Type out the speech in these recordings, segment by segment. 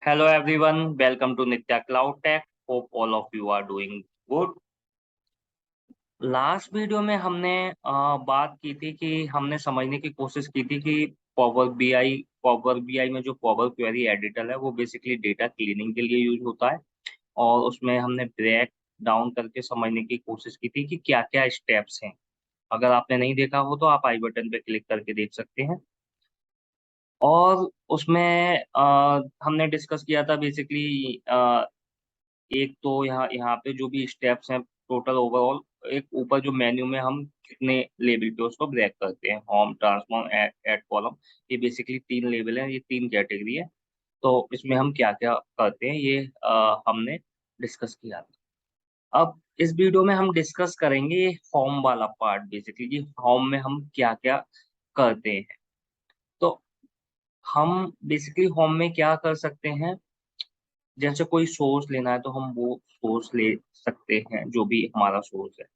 Hello everyone, welcome to Nitya Cloud Tech. Hope all of you are doing good. Last video में हमने बात की थी कि हमने समझने की कोशिश की थी कि पावर बीआई में जो पावर क्वेरी एडिटर है वो बेसिकली डेटा क्लीनिंग के लिए यूज होता है। और उसमें हमने ब्रेक डाउन करके समझने की कोशिश की थी कि क्या क्या स्टेप्स हैं। अगर आपने नहीं देखा हो तो आप आई बटन पे क्लिक करके देख सकते हैं। और उसमें हमने डिस्कस किया था बेसिकली एक तो यहाँ यहाँ पे जो भी स्टेप्स हैं टोटल ओवरऑल, एक ऊपर जो मेन्यू में हम कितने लेवल पे उसको ब्रेक करते हैं, होम, ट्रांसफॉर्म, ऐड कॉलम। ये बेसिकली तीन लेवल है, ये तीन कैटेगरी है। तो इसमें हम क्या क्या करते हैं ये हमने डिस्कस किया था। अब इस वीडियो में हम डिस्कस करेंगे ये होम वाला पार्ट, बेसिकली कि होम में हम क्या क्या करते हैं। तो हम बेसिकली होम में क्या कर सकते हैं, जैसे कोई सोर्स लेना है तो हम वो सोर्स ले सकते हैं जो भी हमारा सोर्स है।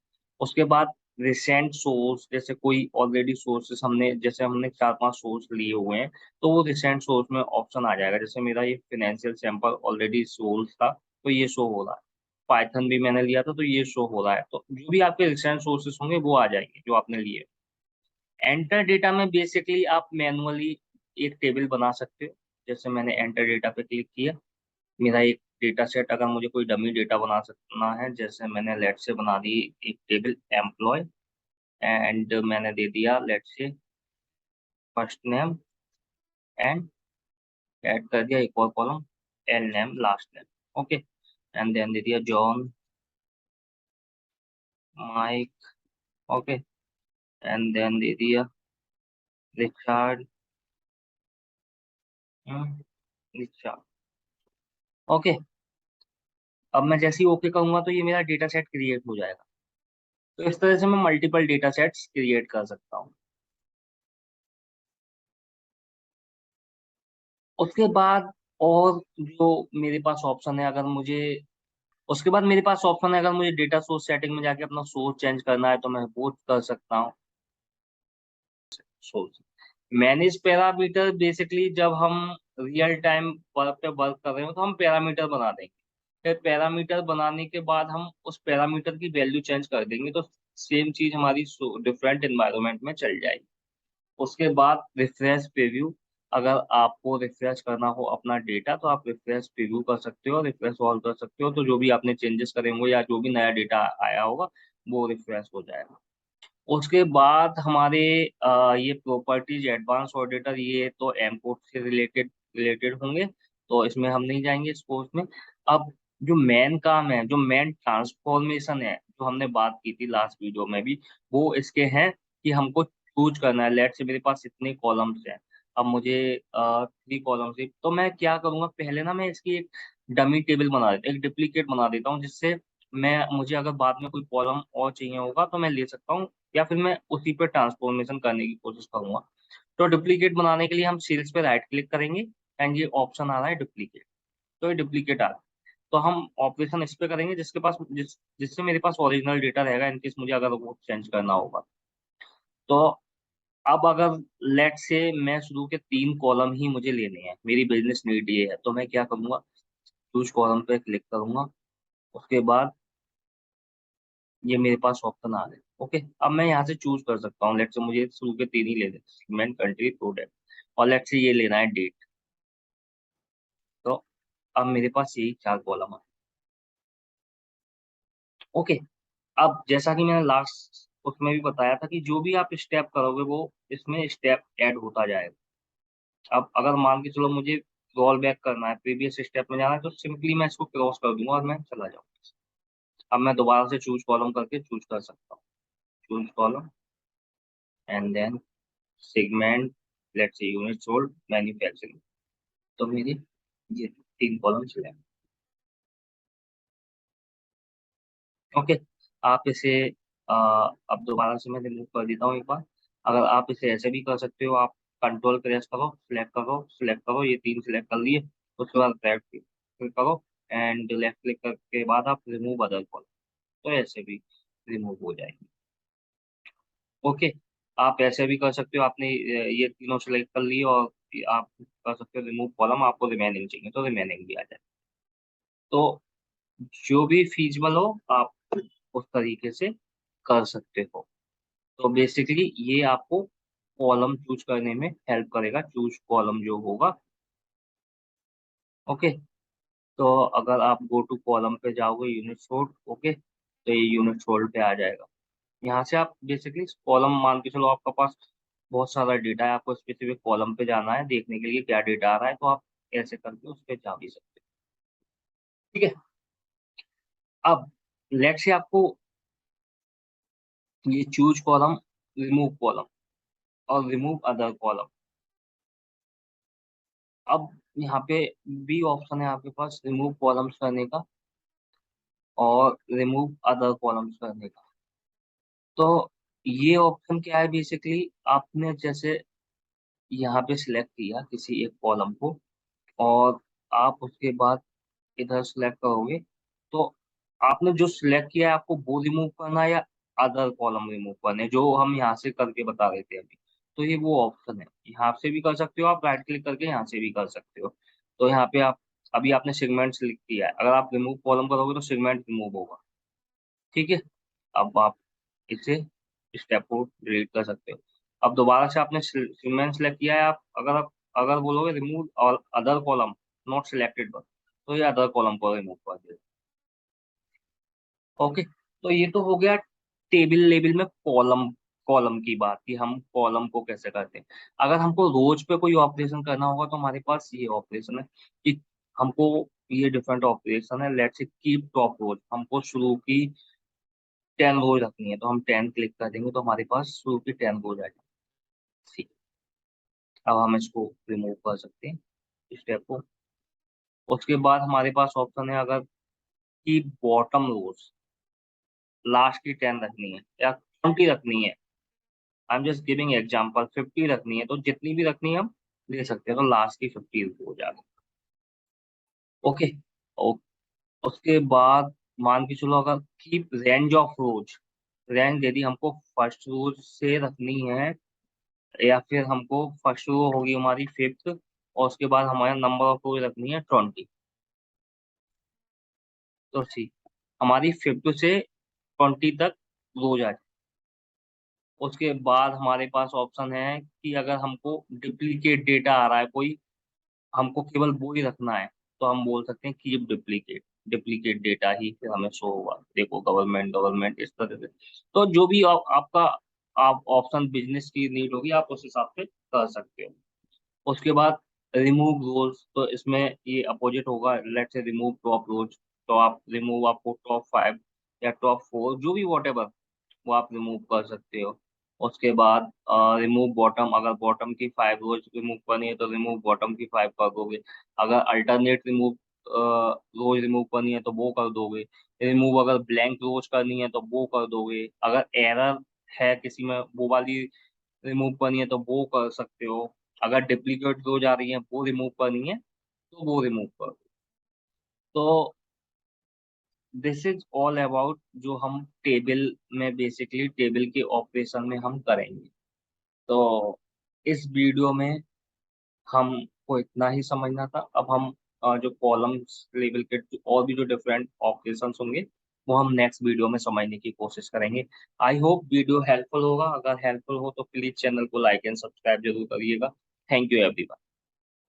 उसके बाद रिसेंट सोर्स, जैसे कोई ऑलरेडी सोर्सेस जैसे हमने चार पांच सोर्स लिए हुए हैं तो वो रिसेंट सोर्स में ऑप्शन आ जाएगा। जैसे मेरा ये फिनेंशियल सैंपल ऑलरेडी सोर्स था तो ये शो हो रहा है। पाइथन भी मैंने लिया था तो ये शो हो रहा है। तो जो भी आपके रिसेंट सोर्सेस होंगे वो आ जाएंगे जो आपने लिए। एंटर डेटा में बेसिकली आप मैनुअली एक टेबल बना सकते हो। जैसे मैंने एंटर डेटा पे क्लिक किया, मेरा एक डेटा सेट, अगर मुझे कोई डमी डेटा बना सकना है, जैसे मैंने लेट से बना दी एक टेबल एम्प्लॉय, एंड मैंने दे दिया लेट से फर्स्ट नेम, एंड ऐड कर दिया एक और column, L name last name. Okay, and then दे दिया John, Mike. Okay, and then दे दिया रिचार्ड, रिचार्ड। ओके, अब मैं जैसे ही ओके कहूंगा तो ये मेरा डेटा सेट क्रिएट हो जाएगा। तो इस तरह से मैं मल्टीपल डेटा सेट्स क्रिएट कर सकता हूँ। उसके बाद और जो मेरे पास ऑप्शन है, अगर मुझे उसके बाद मेरे पास ऑप्शन है, अगर मुझे डेटा सोर्स सेटिंग में जाके अपना सोर्स चेंज करना है तो मैं वो कर सकता हूँ। सोर्स मैनेज पैरामीटर, बेसिकली जब हम रियल टाइम वर्क पे वर्क कर रहे हो तो हम पैरामीटर बना देंगे। फिर पैरामीटर बनाने के बाद हम उस पैरामीटर की वैल्यू चेंज कर देंगे तो सेम चीज हमारी डिफरेंट एनवायरनमेंट में चल जाएगी। उसके बाद रिफ्रेश प्रीव्यू, अगर आपको रिफ्रेश करना हो अपना डेटा तो आप रिफ्रेश प्रीव्यू कर सकते हो, रिफ्रेश ऑल कर सकते हो, तो जो भी आपने चेंजेस करे होंगे या जो भी नया डेटा आया होगा वो रिफ्रेश हो जाएगा। उसके बाद हमारे ये प्रॉपर्टीज एडवांस ऑडिटर, ये तो एमपोर्ट से रिलेटेड रिलेटेड होंगे, तो इसमें हम नहीं जाएंगे इस कोर्स में। अब जो मेन काम है, जो मेन ट्रांसफॉर्मेशन है, जो हमने बात की थी लास्ट वीडियो में भी, वो इसके हैं कि हमको चूज करना है। लेट से मेरे पास इतने कॉलम्स हैं, अब मुझे 3 कॉलम्स है, तो मैं क्या करूंगा, पहले ना मैं इसकी एक डमी टेबल बना देता, एक डुप्लीकेट बना देता हूँ, जिससे मैं मुझे अगर बाद में कोई कॉलम और चाहिए होगा तो मैं ले सकता हूँ, या फिर मैं उसी पे ट्रांसफॉर्मेशन करने की कोशिश करूंगा। तो डुप्लीकेट बनाने के लिए हम सेल्स पे राइट क्लिक करेंगे, एंड ये ऑप्शन आ रहा है डुप्लीकेट। तो ये डुप्लीकेट आ रहा है, तो हम ऑपरेशन इस पे करेंगे जिससे मेरे पास ओरिजिनल डेटा रहेगा इनकेस मुझे अगर वो चेंज करना होगा। तो अब अगर लेट से मैं शुरू के 3 कॉलम ही मुझे लेने हैं, मेरी बिजनेस नीड ये है, तो मैं क्या करूंगा, चूज कॉलम पे क्लिक करूंगा। उसके बाद ये मेरे पास ऑप्शन आ गए। ओके, अब मैं यहाँ से चूज कर सकता हूँ। लेट से मुझे शुरू के 3 ही लेने, सेगमेंट, कंट्री, प्रोडक्ट, और लेट से ये लेना है डेट। तो अब मेरे पास यही 4 कॉलम है। ओके, अब जैसा कि मैंने लास्ट उसमें भी बताया था कि जो भी आप स्टेप करोगे वो इसमें स्टेप ऐड होता जाएगा। अब अगर मान के चलो मुझे रोल बैक करना है, प्रीवियस स्टेप में जाना है, तो सिंपली मैं इसको क्रॉस कर दूंगा और मैं चला जाऊंगा। अब मैं दोबारा से चूज कॉलम करके चूज कर सकता हूँ। Choose column, and then segment, let's say unit sold, manufacturing. तो मेरी ये 3 कॉलम चले। ओके, आप इसे अब दोबारा से मैं रिमूव कर देता हूँ एक बार। अगर आप इसे ऐसे भी कर सकते हो, आप कंट्रोल प्रेस करो, सिलेक्ट करो, ये 3 सिलेक्ट कर लिए। उसके बाद राइट क्लिक करो, एंड लेफ्ट क्लिक करके बाद आप रिमूव अदर कॉलम, तो ऐसे भी रिमूव हो जाएंगे। ओके, आप ऐसे भी कर सकते हो, आपने ये तीनों सेलेक्ट कर लिए और आप कर सकते हो रिमूव कॉलम, आपको रिमेनिंग चाहिए तो रिमेनिंग भी आ जाए। तो जो भी फीजिबल हो आप उस तरीके से कर सकते हो। तो बेसिकली ये आपको कॉलम चूज करने में हेल्प करेगा, चूज कॉलम जो होगा। ओके, तो अगर आप गो टू कॉलम पे जाओगे यूनिट सोर्ट, ओके, तो ये यूनिट सोर्ट पे आ जाएगा। यहाँ से आप बेसिकली कॉलम मान के चलो, आपका पास बहुत सारा डेटा है, आपको स्पेसिफिक कॉलम पे जाना है देखने के लिए क्या डेटा आ रहा है, तो आप ऐसे करके उस पे जा भी सकते हो। ठीक है, अब लेट से आपको ये चूज कॉलम, रिमूव कॉलम और रिमूव अदर कॉलम। अब यहाँ पे भी ऑप्शन है आपके पास रिमूव कॉलम्स करने का और रिमूव अदर कॉलम्स करने का। तो ये ऑप्शन क्या है, बेसिकली आपने जैसे यहाँ पे सिलेक्ट किया किसी एक कॉलम को और आप उसके बाद इधर सिलेक्ट करोगे, तो आपने जो सिलेक्ट किया है आपको वो रिमूव करना है या अदर कॉलम रिमूव करने हैं, जो हम यहाँ से करके बता रहे थे अभी। तो ये वो ऑप्शन है, यहाँ से भी कर सकते हो आप, राइट क्लिक करके यहाँ से भी कर सकते हो। तो यहाँ पे आप अभी आपने सेगमेंट सिलेक्ट किया है, अगर आप रिमूव कॉलम करोगे तो सेगमेंट रिमूव होगा। ठीक है, अब आप इसे स्टेप को डिलीट कर सकते हो। अब दोबारा से आपने सेगमेंट सेलेक्ट किया है, आप अगर बोलोगे रिमूव और अदर कॉलम नॉट सिलेक्टेड पर, तो ये अदर कॉलम को रिमूव कर देगा। ओके, तो ये तो हो गया टेबल लेवल में कॉलम कॉलम की बात कि हम कॉलम को कैसे करते हैं। अगर हमको रोज पे कोई ऑपरेशन करना होगा तो हमारे पास ये ऑपरेशन है कि हमको ये डिफरेंट ऑपरेशन है। लेट्स से कीप टॉप रोज, हमको शुरू की 10 रोज रखनी है, तो हम 10 क्लिक कर देंगे तो हमारे पास शुरू की 10 रोज आ जाएगी। अब हम इसको रिमूव कर सकते हैं स्टेप को। उसके बाद हमारे पास ऑप्शन है अगर की बॉटम रोज लास्ट की 10 रखनी है या 20 रखनी है। I am just giving example, 50 रखनी है तो जितनी भी रखनी है हम ले सकते हैं, तो लास्ट की 50 हो जाएगा। ओके, और उसके बाद मान के चलो अगर keep range of rose, range यदि हमको फर्स्ट रोज से रखनी है या फिर हमको फर्स्ट रो होगी हमारी 5th और उसके बाद हमारा नंबर ऑफ रोज रखनी है 20। तो सी हमारी 5th से 20 तक रोज आ जाए। उसके बाद हमारे पास ऑप्शन है कि अगर हमको डुप्लीकेट डेटा आ रहा है कोई, हमको केवल वो ही रखना है, तो हम बोल सकते हैं कीप डुप्लीकेट, डुप्लीकेट डेटा ही फिर हमें शो होगा। देखो गवर्नमेंट गवर्नमेंट इस तरह से। तो जो भी आपका आप ऑप्शन बिजनेस की नीड होगी आप उस हिसाब से कर सकते हो। उसके बाद रिमूव रोल्स, तो इसमें ये अपोजिट होगा। लेट से रिमूव टॉप रोज, तो आप रिमूव आपको टॉप 5 या टॉप 4 जो भी वॉट एवर वो आप रिमूव कर सकते हो। उसके बाद रिमूव बॉटम, अगर बॉटम की 5 रोज रिमूव करनी है तो रिमूव बॉटम की 5 कर दोगे। अगर अल्टरनेट रिमूव रोज रिमूव करनी है तो वो कर दोगे। रिमूव अगर ब्लैंक रोज करनी है तो वो कर दोगे। अगर एरर है किसी में वो वाली रिमूव करनी है तो वो कर सकते हो। अगर डुप्लीकेट रोज आ रही है वो रिमूव करनी है तो वो रिमूव कर दो। तो दिस इज ऑल अबाउट जो हम टेबल में बेसिकली टेबल के ऑपरेशन में हम करेंगे। तो इस वीडियो में हमको इतना ही समझना था। अब हम जो कॉलम्स लेवल के और भी जो डिफरेंट ऑपरेशंस होंगे वो हम नेक्स्ट वीडियो में समझने की कोशिश करेंगे। आई होप वीडियो हेल्पफुल होगा। अगर हेल्पफुल हो तो प्लीज चैनल को लाइक एंड सब्सक्राइब जरूर करिएगा। Thank you everyone.